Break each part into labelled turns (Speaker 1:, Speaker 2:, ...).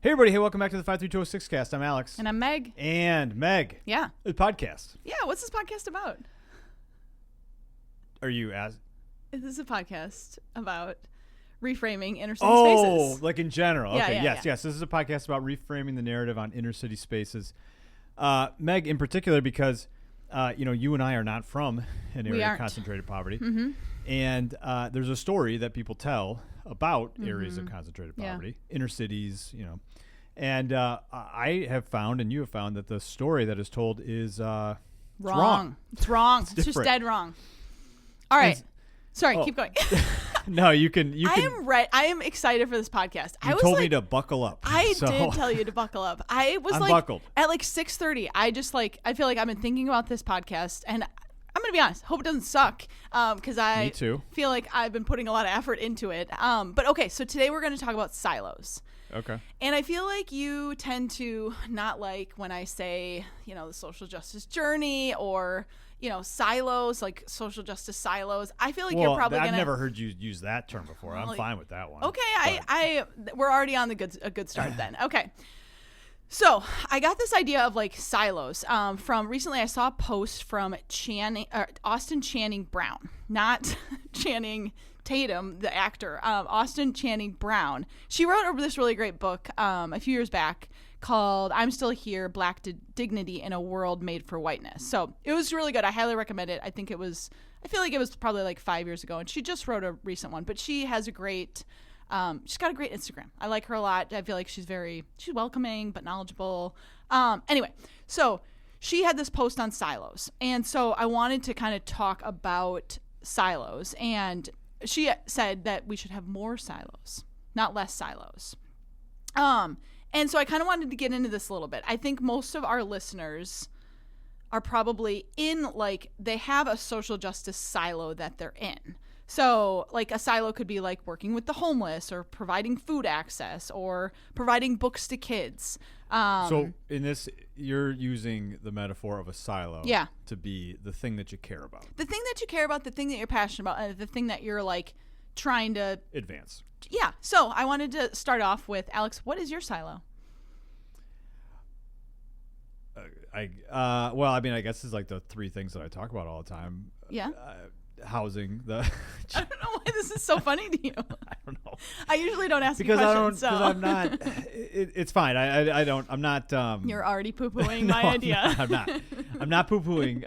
Speaker 1: Hey, everybody. Hey, welcome back to the 53206 cast. I'm Alex.
Speaker 2: And I'm Meg.
Speaker 1: And Meg.
Speaker 2: Yeah.
Speaker 1: The podcast.
Speaker 2: Yeah, what's this podcast about?
Speaker 1: Are you as?
Speaker 2: This is a podcast about reframing inner city
Speaker 1: Oh,
Speaker 2: spaces.
Speaker 1: like in general.
Speaker 2: Yeah,
Speaker 1: Okay,
Speaker 2: yeah,
Speaker 1: yes.
Speaker 2: yeah.
Speaker 1: This is a podcast about reframing the narrative on inner city spaces. Meg, in particular, because, you and I are not from an area of concentrated poverty.
Speaker 2: Mm-hmm.
Speaker 1: And there's a story that people tell about areas of concentrated
Speaker 2: Yeah.
Speaker 1: poverty, inner cities, And I have found, and you have found, that the story that is told is wrong.
Speaker 2: It's wrong. It's just
Speaker 1: different.
Speaker 2: dead wrong. All right. Sorry,
Speaker 1: Oh.
Speaker 2: keep going.
Speaker 1: No, you can.
Speaker 2: I am excited for this podcast.
Speaker 1: You told me to buckle up.
Speaker 2: I
Speaker 1: so.
Speaker 2: did tell you to buckle up. I was
Speaker 1: I'm
Speaker 2: like
Speaker 1: buckled.
Speaker 2: at like 6:30. I feel like I've been thinking about this podcast, and I'm gonna be honest. Hope it doesn't suck, because
Speaker 1: Me too.
Speaker 2: feel like I've been putting a lot of effort into it. But okay, so today we're gonna talk about silos.
Speaker 1: Okay.
Speaker 2: And I feel like you tend to not like when I say, the social justice journey or, silos, like social justice silos. I feel like you're probably
Speaker 1: I've
Speaker 2: gonna.
Speaker 1: never heard you use that term before. I'm fine with that one.
Speaker 2: Okay, we're already on a good start then. Okay. So I got this idea of like silos from recently. I saw a post from Austin Channing Brown, not Channing Tatum, the actor, Austin Channing Brown. She wrote this really great book a few years back called I'm Still Here, Black Dignity in a World Made for Whiteness. So it was really good. I highly recommend it. I feel like it was probably like 5 years ago, and she just wrote a recent one, but she has she's got a great Instagram. I like her a lot. I feel like she's welcoming but knowledgeable. Anyway, so she had this post on silos, and so I wanted to kind of talk about silos, and she said that we should have more silos, not less silos. And so I kind of wanted to get into this a little bit. I think most of our listeners are probably they have a social justice silo that they're in. So like a silo could be like working with the homeless or providing food access or providing books to kids.
Speaker 1: So in this, you're using the metaphor of a silo
Speaker 2: Yeah.
Speaker 1: to be the thing that you care about.
Speaker 2: The thing that you care about, the thing that you're passionate about, and the thing that you're like trying to
Speaker 1: Advance.
Speaker 2: Yeah. So I wanted to start off with, Alex, what is your silo?
Speaker 1: I guess it's like the three things that I talk about all the time.
Speaker 2: Yeah.
Speaker 1: Housing,
Speaker 2: I don't know why this is so funny to you.
Speaker 1: I don't know.
Speaker 2: I usually don't ask
Speaker 1: Because
Speaker 2: you questions.
Speaker 1: because I'm not. It's fine. I'm not.
Speaker 2: You're already poo-pooing
Speaker 1: no,
Speaker 2: my idea.
Speaker 1: I'm not poo-pooing.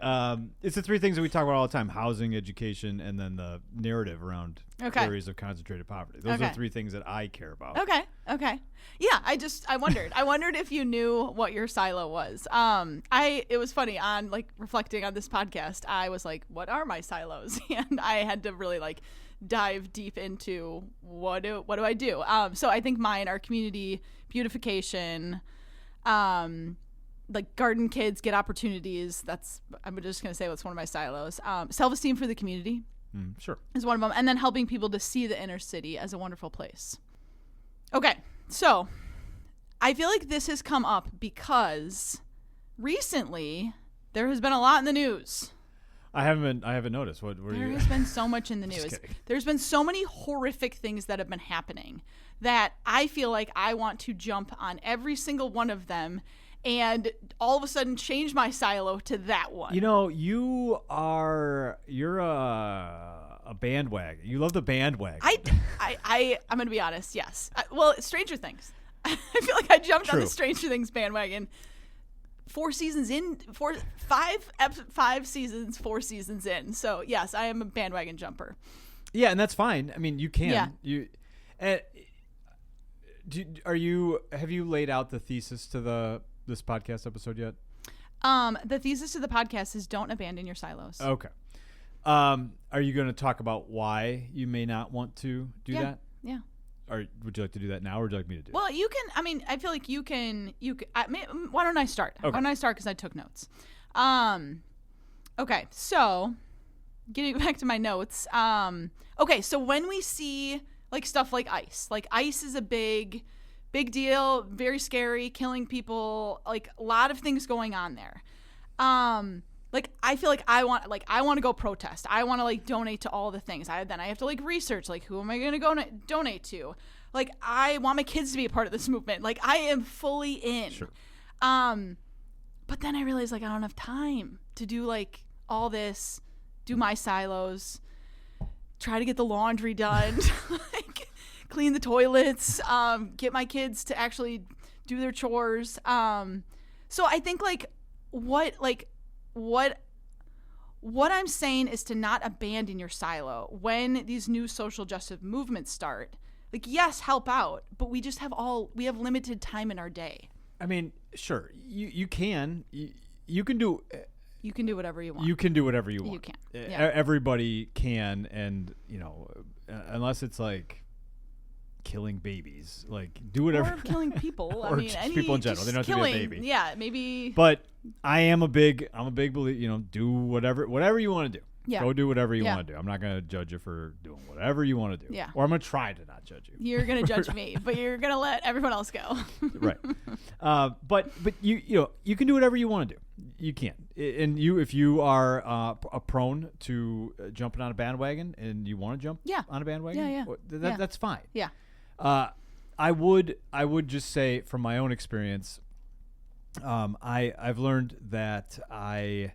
Speaker 1: It's the three things that we talk about all the time: housing, education, and then the narrative around areas of concentrated poverty. Those are the three things that I care about.
Speaker 2: Okay. Yeah, I wondered if you knew what your silo was. It was funny on like reflecting on this podcast. I was like, what are my silos? And I had to really like dive deep into what do I do? So I think mine are community beautification, like garden kids get opportunities. I'm just going to say what's one of my silos. Self-esteem for the community.
Speaker 1: Sure.
Speaker 2: Is one of them. And then helping people to see the inner city as a wonderful place. Okay. So I feel like this has come up because recently there has been a lot in the news.
Speaker 1: I haven't noticed.
Speaker 2: There has been so much in the news. There's been so many horrific things that have been happening that I feel like I want to jump on every single one of them and all of a sudden change my silo to that one.
Speaker 1: You're a bandwagon. You love the bandwagon.
Speaker 2: I'm going to be honest. Yes. Stranger Things. I feel like I jumped on the Stranger Things bandwagon 4 seasons in, 5 seasons, 4 seasons in. So yes, I am a bandwagon jumper.
Speaker 1: Yeah. And that's fine. I mean, you can, have you laid out the thesis to this podcast episode yet?
Speaker 2: The thesis to the podcast is don't abandon your silos.
Speaker 1: Okay. Are you going to talk about why you may not want to do that?
Speaker 2: Yeah.
Speaker 1: Or would you like to do that now, or would you like me to do it?
Speaker 2: Well, you can. I mean, I feel like you can. Why don't I start?
Speaker 1: Okay.
Speaker 2: Why don't I start? Because I took notes. Okay. So, getting back to my notes. Okay. So when we see like stuff like ICE is a big deal, very scary, killing people, like a lot of things going on there. Like I feel like I want to go protest. I want to like donate to all the things. Then I have to like research like who am I going to go donate to? Like, I want my kids to be a part of this movement. Like, I am fully in.
Speaker 1: Sure.
Speaker 2: But then I realized, like, I don't have time to do, like, all this, do my silos, try to get the laundry done, like, clean the toilets, get my kids to actually do their chores. So I think, like, what I'm saying is to not abandon your silo when these new social justice movements start. Like, yes, help out, but we have limited time in our day.
Speaker 1: I mean, sure, you can do. You can do
Speaker 2: whatever you want.
Speaker 1: You can do whatever you want.
Speaker 2: You can. Yeah.
Speaker 1: Everybody can, and unless it's like killing babies, like do whatever.
Speaker 2: Or killing people.
Speaker 1: Or just people in general. They don't have to be a baby.
Speaker 2: Yeah, maybe.
Speaker 1: But I am a big believer. Do whatever you want to do.
Speaker 2: Yeah.
Speaker 1: Go do whatever you want to do. I'm not going to judge you for doing whatever you want to do.
Speaker 2: Yeah.
Speaker 1: Or I'm going to try to not judge you.
Speaker 2: You're going to judge me, but you're going to let everyone else go.
Speaker 1: Right. But you can do whatever you want to do. You can. And if you are prone to jumping on a bandwagon and you want to jump on a bandwagon, that's fine.
Speaker 2: Yeah.
Speaker 1: I would just say from my own experience, I've learned that a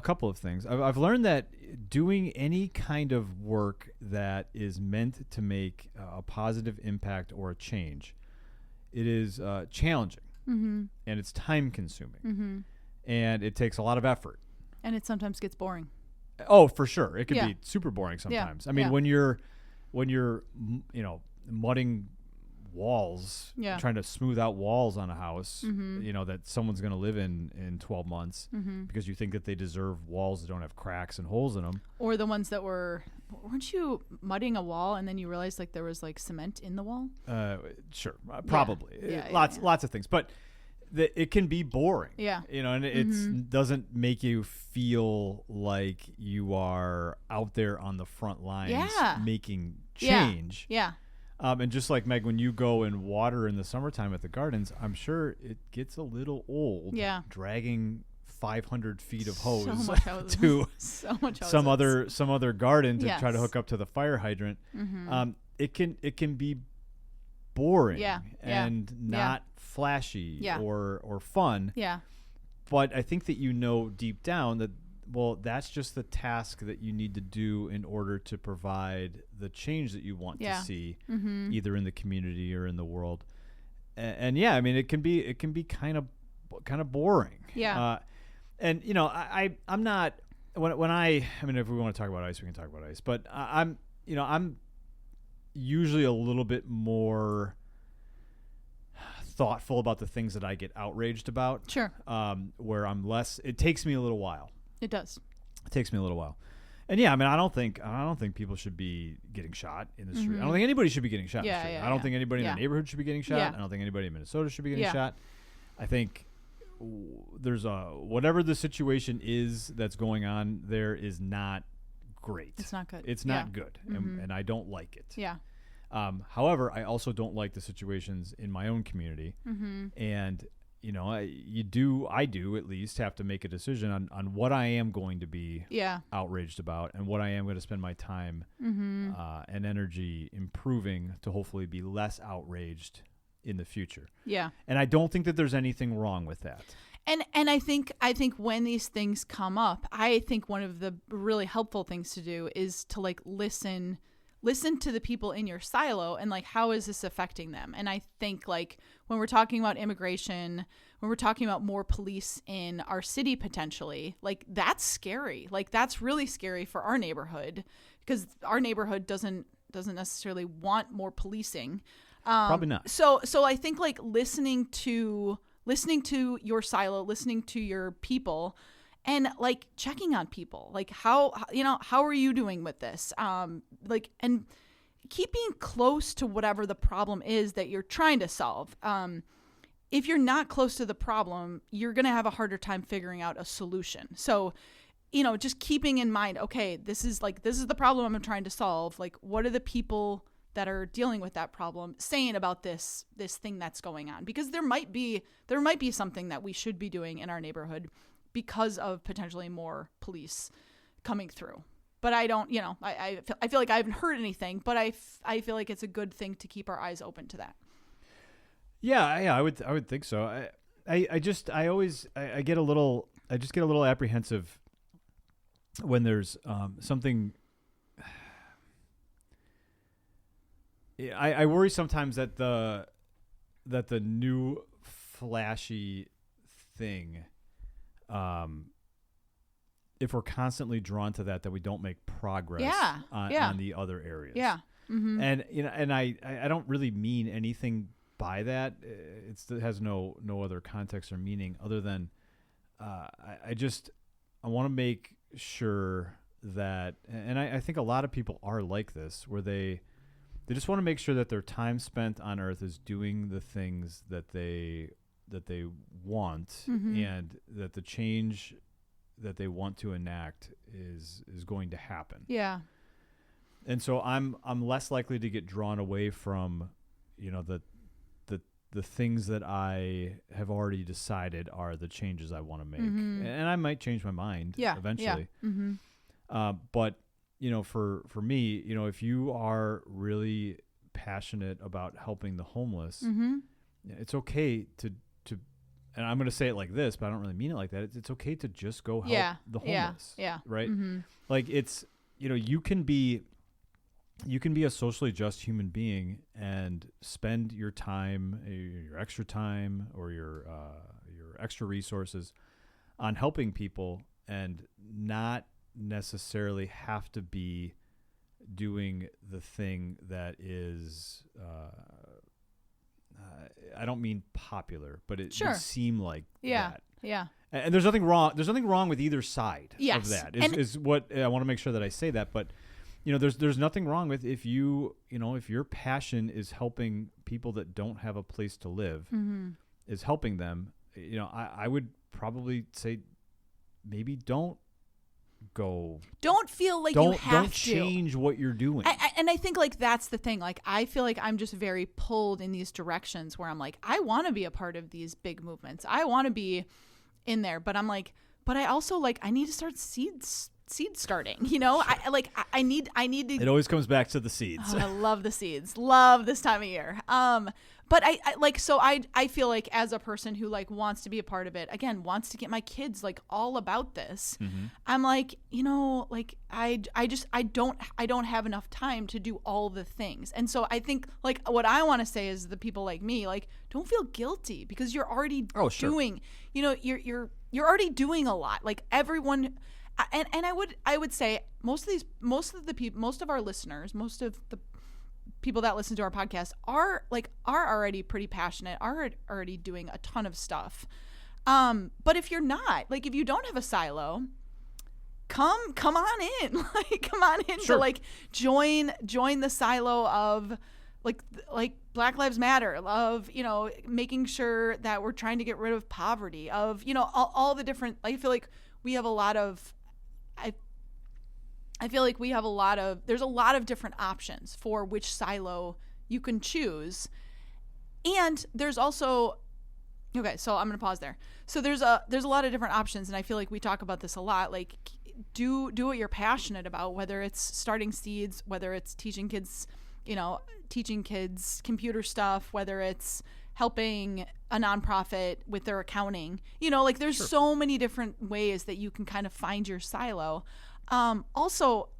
Speaker 1: couple of things. I've learned that doing any kind of work that is meant to make a positive impact or a change, it is challenging, and it's time consuming, and it takes a lot of effort.
Speaker 2: And it sometimes gets boring.
Speaker 1: Oh, for sure. It could be super boring sometimes.
Speaker 2: Yeah.
Speaker 1: I mean, when you're mudding walls, trying to smooth out walls on a house, that someone's going to live in 12 months because you think that they deserve walls that don't have cracks and holes in them.
Speaker 2: Or the ones that weren't you mudding a wall and then you realized like there was like cement in the wall?
Speaker 1: Sure. Probably.
Speaker 2: Yeah,
Speaker 1: lots of things. But it can be boring.
Speaker 2: Yeah.
Speaker 1: And it doesn't make you feel like you are out there on the front lines making change.
Speaker 2: Yeah.
Speaker 1: And just like Meg, when you go and water in the summertime at the gardens, I'm sure it gets a little old.
Speaker 2: Yeah.
Speaker 1: Dragging 500 feet of hose
Speaker 2: to
Speaker 1: some other garden to try to hook up to the fire hydrant. It can be boring and not flashy or fun.
Speaker 2: Yeah.
Speaker 1: But I think that deep down that, well, that's just the task that you need to do in order to provide the change that you want to see, either in the community or in the world. And I mean, it can be kind of boring.
Speaker 2: Yeah.
Speaker 1: And I'm not when I mean, if we want to talk about ice, we can talk about ice. But I'm usually a little bit more thoughtful about the things that I get outraged about.
Speaker 2: Sure.
Speaker 1: Where I'm less. It takes me a little while.
Speaker 2: It does.
Speaker 1: It takes me a little while. And I mean, I don't think people should be getting shot in the street. I don't think anybody should be getting shot in the street. I don't think anybody in the neighborhood should be getting shot. I don't think anybody in Minnesota should be getting shot. I think there's whatever the situation is that's going on there is not great.
Speaker 2: It's not good.
Speaker 1: It's not good, and I don't like it.
Speaker 2: Yeah.
Speaker 1: However, I also don't like the situations in my own community, and I do at least have to make a decision on what I am going to be outraged about and what I am going to spend my time and energy improving to hopefully be less outraged in the future.
Speaker 2: Yeah.
Speaker 1: And I don't think that there's anything wrong with that.
Speaker 2: And I think when these things come up, I think one of the really helpful things to do is to like listen to the people in your silo and like, how is this affecting them? And I think like when we're talking about immigration, when we're talking about more police in our city potentially, like that's scary. Like that's really scary for our neighborhood because our neighborhood doesn't necessarily want more policing.
Speaker 1: Probably not.
Speaker 2: So I think like listening to your silo, listening to your people, and like checking on people, like how are you doing with this? Like, and keeping close to whatever the problem is that you're trying to solve. If you're not close to the problem, you're going to have a harder time figuring out a solution. So, just keeping in mind, okay, this is the problem I'm trying to solve. Like, what are the people that are dealing with that problem saying about this thing that's going on? Because there might be something that we should be doing in our neighborhood because of potentially more police coming through. but I don't, I feel like I haven't heard anything, but I feel like it's a good thing to keep our eyes open to that.
Speaker 1: Yeah, I would think so. I just get a little apprehensive when there's something. I worry sometimes that the new flashy thing, if we're constantly drawn to that we don't make progress on the other areas. Yeah. Mm-hmm. And I don't really mean anything by that. It has no other context or meaning other than I want to make sure that, and I think a lot of people are like this, where they just want to make sure that their time spent on Earth is doing the things that they want, mm-hmm. and that the change that they want to enact is going to happen.
Speaker 2: Yeah.
Speaker 1: And so I'm less likely to get drawn away from, the things that I have already decided are the changes I want to make. Mm-hmm. And I might change my mind eventually. Yeah. Mm-hmm. But for me, if you are really passionate about helping the homeless, mm-hmm. it's okay to, and I'm going to say it like this, but I don't really mean it like that. It's okay to just go help the homeless. Yeah. Right. Mm-hmm. Like it's, you can be a socially just human being and spend your time, your extra time, or your extra resources on helping people, and not necessarily have to be doing the thing that is I don't mean popular, but it would seem like that. Yeah. And there's nothing wrong. There's nothing wrong with either side of that. Is what I want to make sure that I say that. But there's nothing wrong with if your passion is helping people that don't have a place to live, mm-hmm. is helping them. I would probably say maybe don't feel like you have to change what you're doing.
Speaker 2: And I think like that's the thing. Like I feel like I'm just very pulled in these directions where I'm like, I want to be a part of these big movements. I want to be in there, but I'm like, but I also like I need to start seed starting. Sure. I need to.
Speaker 1: It always comes back to the seeds.
Speaker 2: Oh, I love the seeds. Love this time of year. But I feel like as a person who like wants to be a part of it, again, wants to get my kids like all about this. Mm-hmm. I'm like, I don't have enough time to do all the things. And so I think like what I want to say is the people like me, like don't feel guilty because you're already doing, you're already doing a lot. Like everyone, and I would say most of our listeners, most of the people that listen to our podcast are already pretty passionate, are already doing a ton of stuff. But if you're not, like if you don't have a silo, come on in, like come on in. Sure. To like join the silo of like Black Lives Matter, of making sure that we're trying to get rid of poverty, of all the different. I feel like we have a lot of. I feel like there's a lot of different options for which silo you can choose. And there's also, okay, so I'm going to pause there. So there's a lot of different options. And I feel like we talk about this a lot, like do what you're passionate about, whether it's starting seeds, whether it's teaching kids computer stuff, whether it's helping a nonprofit with their accounting, there's so many different ways that you can kind of find your silo. Also,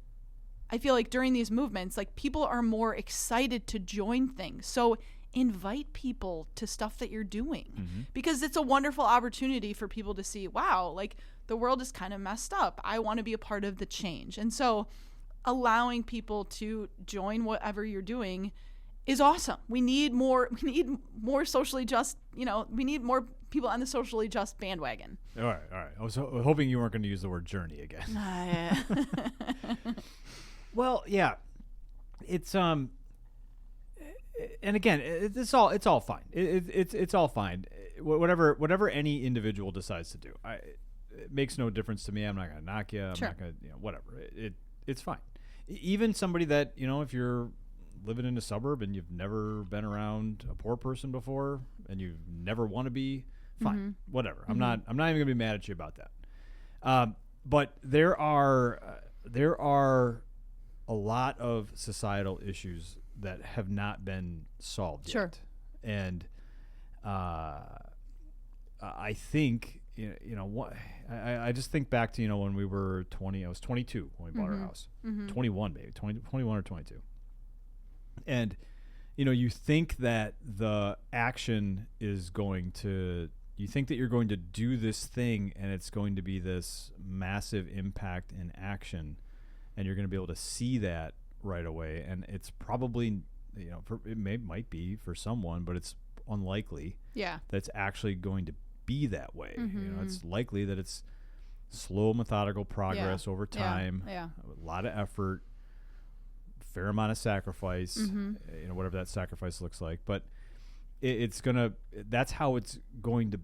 Speaker 2: I feel like during these movements, like people are more excited to join things. So invite people to stuff that you're doing, mm-hmm. because it's a wonderful opportunity for people to see, wow, like the world is kind of messed up. I want to be a part of the change. And so allowing people to join whatever you're doing is awesome. We need more socially just, we need more people on the socially just bandwagon.
Speaker 1: All right. I was hoping you weren't going to use the word journey again.
Speaker 2: Yeah.
Speaker 1: Well, yeah, it's and again, it's all fine. It's all fine. Whatever any individual decides to do, it makes no difference to me. I'm not going to knock you. I'm not going to, whatever. It's fine. Even somebody that, if you're living in a suburb and you've never been around a poor person before and you never want to be, fine, mm-hmm. whatever. Mm-hmm. I'm not even gonna be mad at you about that. But there are there are a lot of societal issues that have not been solved
Speaker 2: Sure.
Speaker 1: yet. And I think, what I just think back to, when we were 20, I was 22 when we bought our house. 21, maybe, 21 or 22. And, you think that the action is going to, you think that you're going to do this thing and it's going to be this massive impact in action, and you're going to be able to see that right away. And it's probably, might be for someone, but it's unlikely that it's actually going to be that way. It's likely that it's slow, methodical progress over time, a lot of effort, fair amount of sacrifice, whatever that sacrifice looks like. But that's how it's going to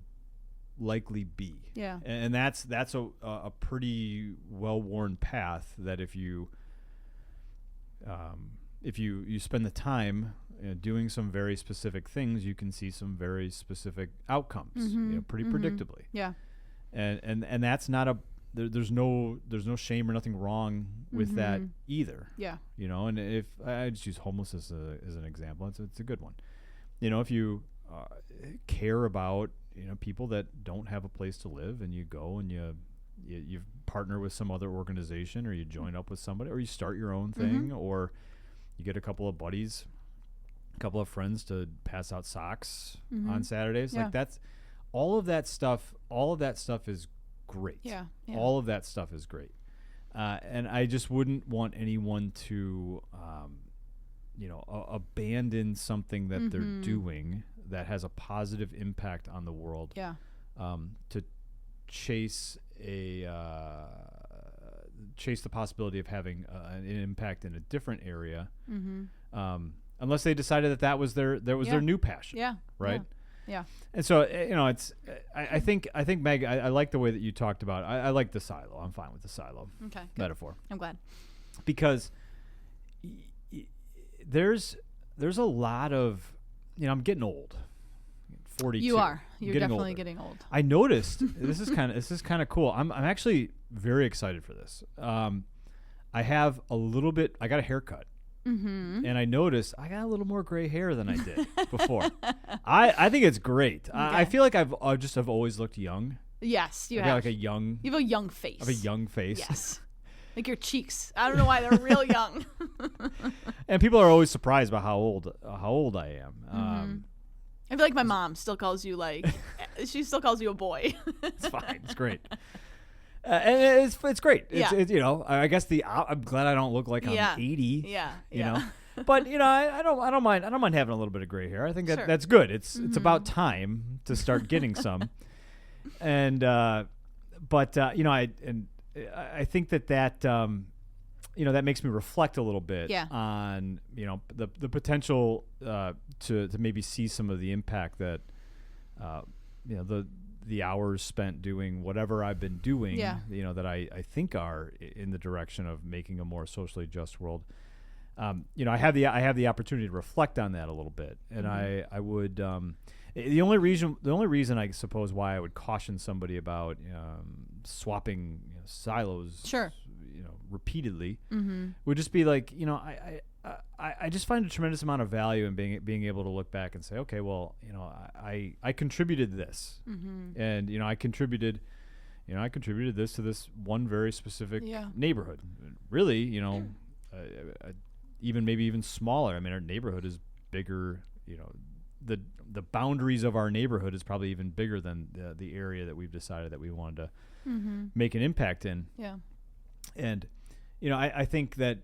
Speaker 1: likely be. Yeah. And that's a pretty well-worn path that if you spend the time doing some very specific things, you can see some very specific outcomes, pretty predictably.
Speaker 2: Yeah.
Speaker 1: And that's not there's no shame or nothing wrong with that either.
Speaker 2: Yeah.
Speaker 1: And if I just use homelessness as an example, it's a good one. If you care about people that don't have a place to live, and you go and you partner with some other organization, or you join up with somebody, or you start your own thing, or you get a couple of buddies, a couple of friends to pass out socks on Saturdays. Like that's all of that stuff is great. Yeah. All of that stuff is great. And I just wouldn't want anyone to abandon something that they're doing that has a positive impact on the world. Yeah. To chase the possibility of having an impact in a different area, unless they decided that was their new passion. Yeah. Right. Yeah. And so it's I think Meg, I like the way that you talked about it. I like the silo. I'm fine with the silo metaphor.
Speaker 2: I'm glad,
Speaker 1: because there's a lot of I'm getting old. 42.
Speaker 2: You are. You're definitely
Speaker 1: older.
Speaker 2: Getting old.
Speaker 1: I noticed this is kind of cool. I'm actually very excited for this. I have I got a haircut. And I noticed I got a little more gray hair than I did before. I think it's great. Okay. I feel like I've always looked young.
Speaker 2: Yes, you have. You have a young face.
Speaker 1: I have a young face.
Speaker 2: Yes. Like your cheeks. I don't know why they're real young.
Speaker 1: And people are always surprised by how old I am.
Speaker 2: I feel like my mom still calls you she still calls you a boy.
Speaker 1: It's fine. It's great. And it's great. It's I guess I'm glad I don't look like I'm 80. Yeah. You know, but I don't mind having a little bit of gray hair. I think that's good. It's about time to start getting some. And I think that that makes me reflect a little bit on the potential to maybe see some of the impact that the hours spent doing whatever I've been doing, that I think are in the direction of making a more socially just world. I have the opportunity to reflect on that a little bit, and I would. The only reason I suppose why I would caution somebody about swapping silos, repeatedly, would just be like, I just find a tremendous amount of value in being able to look back and say, okay, well, I contributed this, and I contributed this to this one very specific neighborhood. Really, even smaller. I mean, our neighborhood is bigger. The boundaries of our neighborhood is probably even bigger than the area that we've decided that we wanted to make an impact in. Yeah. And, I think that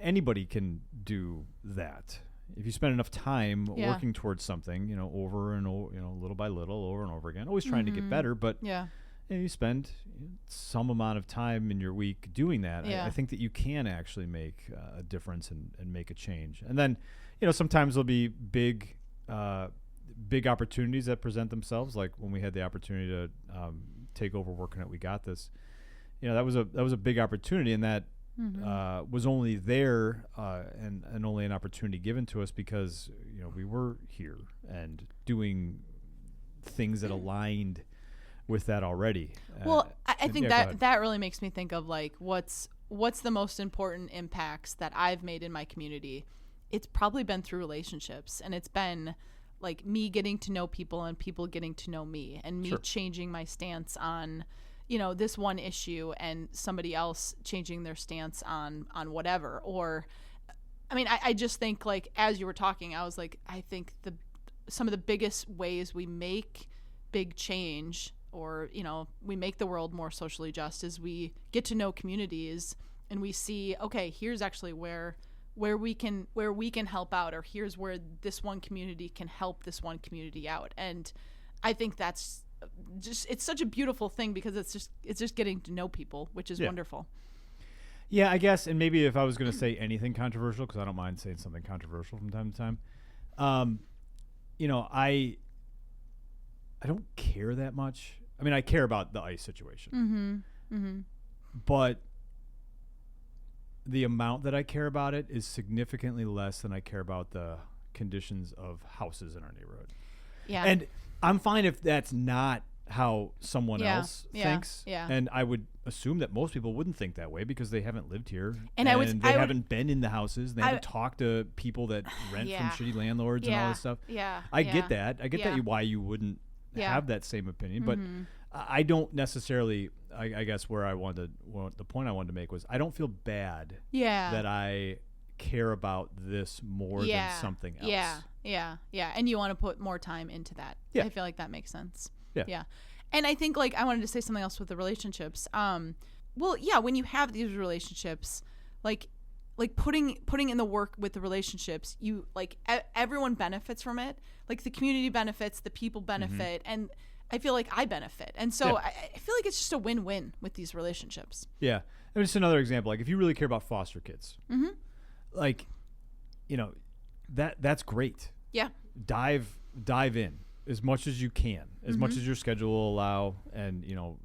Speaker 1: anybody can do that. If you spend enough time working towards something, over and over, little by little, over and over again, always trying to get better, but you spend some amount of time in your week doing that. I think that you can actually make a difference and make a change. And then, sometimes there'll be big opportunities that present themselves, like when we had the opportunity to take over working at We Got This. That was a big opportunity, and that was only there and only an opportunity given to us because we were here and doing things that aligned with that already.
Speaker 2: Well, I think that really makes me think of like what's the most important impacts that I've made in my community. It's probably been through relationships, and it's been like me getting to know people and people getting to know me, and me changing my stance on, you know, this one issue, and somebody else changing their stance on whatever. Or, I mean, I just think, like, as you were talking, I was like, I think some of the biggest ways we make big change, or, you know, we make the world more socially just, is we get to know communities and we see, okay, here's actually where we can help out, or here's where this one community can help this one community out. And I think that's just, it's such a beautiful thing, because it's just getting to know people, which is wonderful.
Speaker 1: Yeah, I guess. And maybe if I was going to say anything controversial, because I don't mind saying something controversial from time to time, you know, I don't care that much. I mean, I care about the ICE situation, but the amount that I care about it is significantly less than I care about the conditions of houses in our neighborhood. Yeah. And I'm fine if that's not how someone else thinks. Yeah. And I would assume that most people wouldn't think that way, because they haven't lived here, and they haven't been in the houses, and they haven't talked to people that rent from shitty landlords and all this stuff. Yeah. I get that. I get that why you wouldn't have that same opinion, but I don't necessarily. I guess the point I wanted to make was, I don't feel bad that I care about this more than something else.
Speaker 2: Yeah. And you want to put more time into that. I feel like that makes sense. Yeah. And I think, like, I wanted to say something else with the relationships. Well, yeah, when you have these relationships, like putting in the work with the relationships, you, like, everyone benefits from it. Like, the community benefits, the people benefit, and I feel like I benefit. And so I feel like it's just a win-win with these relationships.
Speaker 1: Yeah. And just another example, like, if you really care about foster kids, like, you know, that's great. Yeah. Dive in as much as you can, as much as your schedule will allow, and, you know,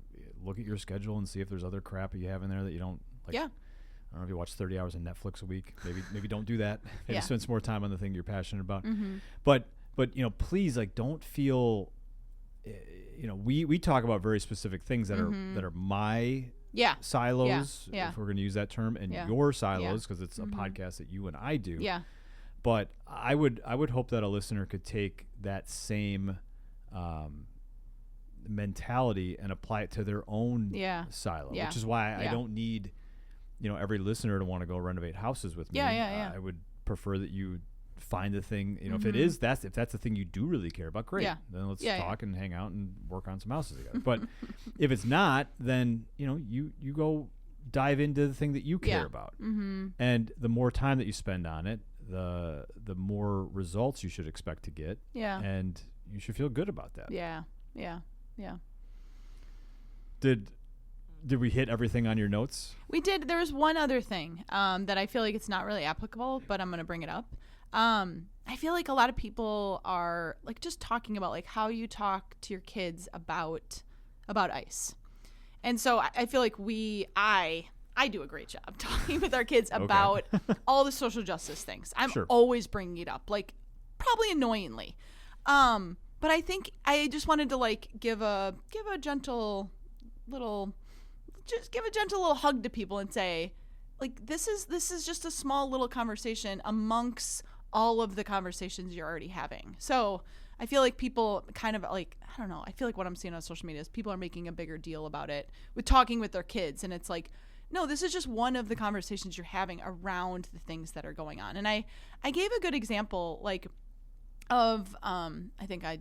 Speaker 1: look at your schedule and see if there's other crap you have in there that you don't like. Yeah. I don't know if you watch 30 hours of Netflix a week. Maybe don't do that. Maybe spend some more time on the thing you're passionate about. But you know, please, like, don't feel, you know, we talk about very specific things that are my silos, if we're going to use that term, and your silos, because it's a podcast that you and I do. Yeah. But I would hope that a listener could take that same mentality and apply it to their own silo, which is why I don't need, you know, every listener to want to go renovate houses with me. I would prefer that you find the thing, you know, if that's the thing you do really care about, great. Then let's talk and hang out and work on some houses together. But if it's not, then, you know, you go dive into the thing that you care about. And the more time that you spend on it, the more results you should expect to get. Yeah. And you should feel good about that. Yeah. Did we hit everything on your notes?
Speaker 2: We did. There was one other thing that I feel like it's not really applicable, but I'm going to bring it up. I feel like a lot of people are, like, just talking about, like, how you talk to your kids about ICE. And so I feel like I do a great job talking with our kids about all the social justice things. I'm always bringing it up, like, probably annoyingly. But I think I just wanted to, like, give a gentle little hug to people and say, like, this is just a small little conversation amongst all of the conversations you're already having. So I feel like people kind of, like, I don't know, I feel like what I'm seeing on social media is people are making a bigger deal about it with talking with their kids, and it's like, no, this is just one of the conversations you're having around the things that are going on. And I gave a good example, like, of I think I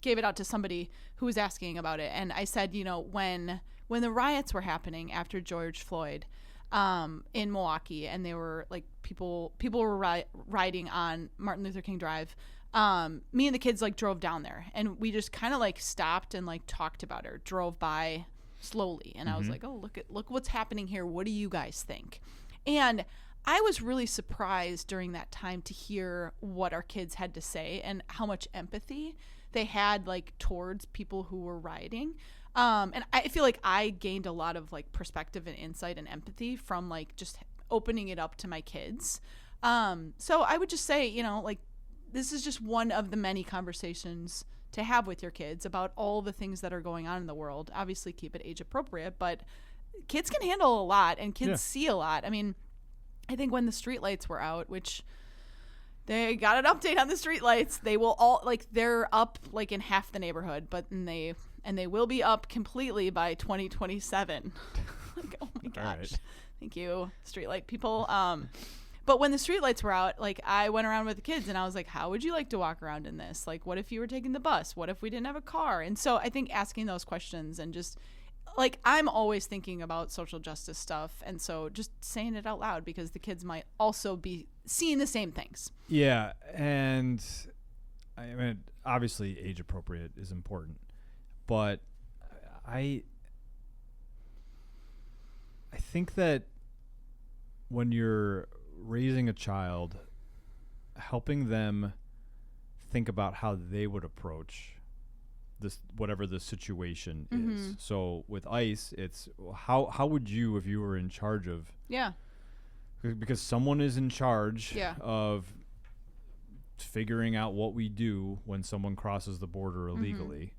Speaker 2: gave it out to somebody who was asking about it, and I said, you know, when the riots were happening after George Floyd in Milwaukee, and they were, like, people were riding on Martin Luther King Drive, me and the kids, like, drove down there, and we just kind of, like, stopped and, like, talked about it, drove by slowly, and I was like, oh, look what's happening here, what do you guys think? And I was really surprised during that time to hear what our kids had to say and how much empathy they had, like, towards people who were rioting. And I feel like I gained a lot of, like, perspective and insight and empathy from, like, just opening it up to my kids. So I would just say, you know, like, this is just one of the many conversations to have with your kids about all the things that are going on in the world. Obviously keep it age appropriate, but kids can handle a lot and kids see a lot. I mean, I think when the streetlights were out, which they got an update on the streetlights, they will all, like, they're up like in half the neighborhood, but they will be up completely by 2027. Like, oh my gosh. Right. Thank you, streetlight people. But when the streetlights were out, like, I went around with the kids and I was like, how would you like to walk around in this? Like, what if you were taking the bus? What if we didn't have a car? And so I think asking those questions and just, like, I'm always thinking about social justice stuff. And so just saying it out loud, because the kids might also be seeing the same things.
Speaker 1: Yeah. And I mean, obviously age appropriate is important, but I think that when you're raising a child, helping them think about how they would approach this, whatever the situation is. So with ICE, it's how would you, if you were in charge of, because someone is in charge of figuring out what we do when someone crosses the border illegally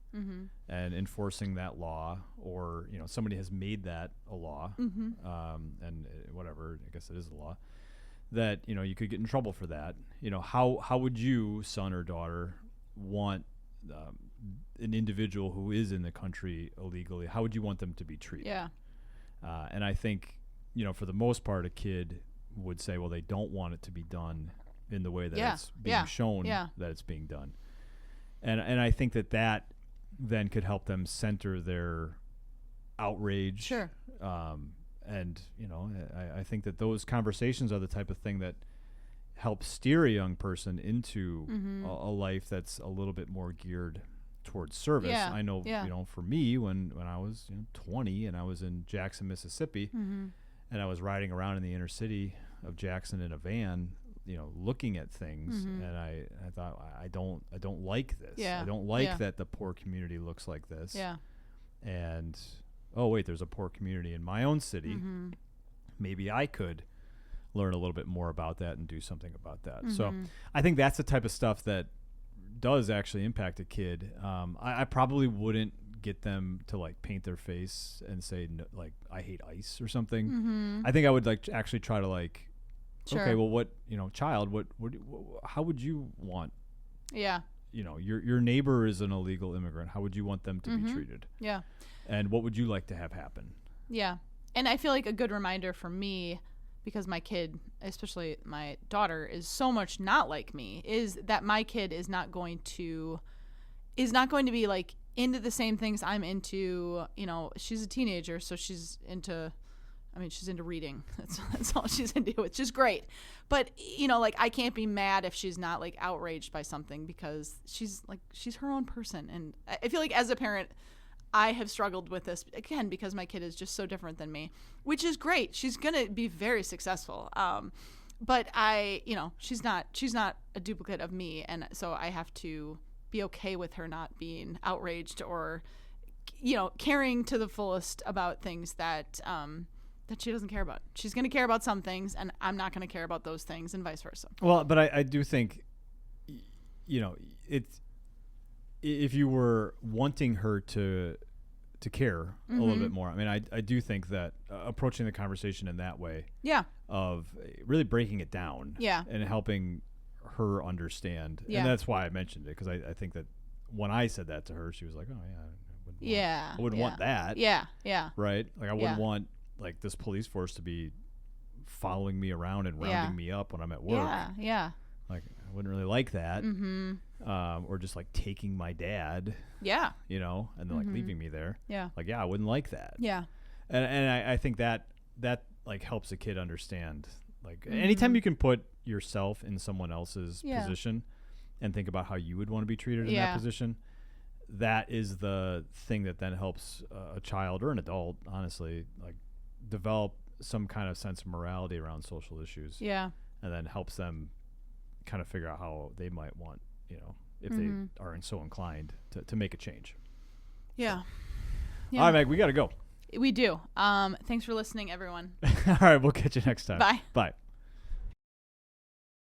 Speaker 1: and enforcing that law, or, you know, somebody has made that a law, and whatever, I guess it is a law, that, you know, you could get in trouble for that. You know, how would you, son or daughter, want an individual who is in the country illegally, how would you want them to be treated? And I think, you know, for the most part, a kid would say, well, they don't want it to be done in the way that it's being shown that it's being done. And I think that then could help them center their outrage. And, you know, I think that those conversations are the type of thing that help steer a young person into a life that's a little bit more geared towards service. I know, you know, for me, when I was 20 and I was in Jackson, Mississippi, and I was riding around in the inner city of Jackson in a van, you know, looking at things, and I thought, I don't like this. I don't like that the poor community looks like this. And oh wait, there's a poor community in my own city. Maybe I could learn a little bit more about that and do something about that. So I think that's the type of stuff that does actually impact a kid. I probably wouldn't get them to, like, paint their face and say, no, like, I hate ICE or something. I think I would, like, actually try to, like, okay, well, what, you know, child, how would you want, you know, your neighbor is an illegal immigrant. How would you want them to be treated? And what would you like to have happen?
Speaker 2: And I feel like a good reminder for me, because my kid, especially my daughter, is so much not like me, is that my kid is not going to be, like, into the same things I'm into. You know, she's a teenager, so she's into reading. That's all she's into, which is great. But, you know, like, I can't be mad if she's not, like, outraged by something, because she's her own person. And I feel like as a parent, I have struggled with this, again, because my kid is just so different than me, which is great. She's going to be very successful. But she's not a duplicate of me. And so I have to be okay with her not being outraged or, you know, caring to the fullest about things that she doesn't care about. She's going to care about some things, and I'm not going to care about those things, and vice versa.
Speaker 1: Well, but I do think, you know, if you were wanting her to care a little bit more, I mean, I do think that approaching the conversation in that way, of really breaking it down, and helping her understand, and that's why I mentioned it, because I think that when I said that to her, she was like, oh yeah, I wouldn't want that, right? Like, I wouldn't want, like, this police force to be following me around and rounding me up when I'm at work. Like, I wouldn't really like that. Or just, like, taking my dad. You know, and then like leaving me there. Like, I wouldn't like that. And I think that like helps a kid understand. Like, anytime you can put yourself in someone else's position and think about how you would want to be treated in that position, that is the thing that then helps a child or an adult, honestly, like, develop some kind of sense of morality around social issues. And then helps them kind of figure out how they might want, you know, if they are so inclined to make a change. All right, Meg, we got to go.
Speaker 2: We do. Thanks for listening, everyone.
Speaker 1: All right, we'll catch you next time.
Speaker 2: Bye.
Speaker 1: Bye.